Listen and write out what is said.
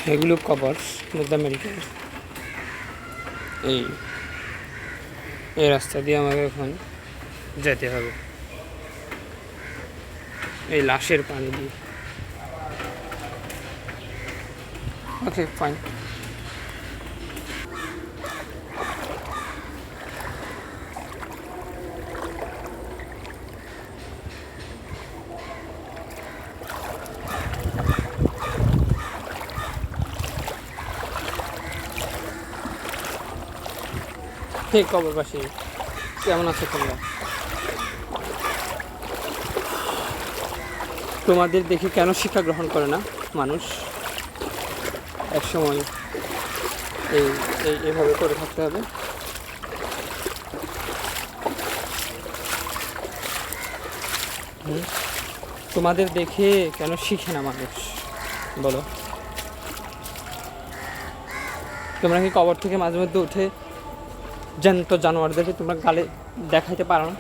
এগুলো কবর নর্থ আমেরিকার। এই এই রাস্তা দিয়ে আমাকে এখন যেতে হবে, এই লাশের পানি দিয়ে। Okay fine. ঠিক কবরবাসী, কেমন আছো তোমরা? তোমাদের দেখে কেন শিক্ষা গ্রহণ করে না মানুষ? এক সময় এই এভাবে করে থাকতে হবে। তোমাদের দেখে কেন শিখে না মানুষ বলো? তোমরা কি কবর থেকে মাঝে মধ্যে উঠে জ্যান্ত জানোয়ারদেরকে তোমরা গালে দেখাইতে পারো না?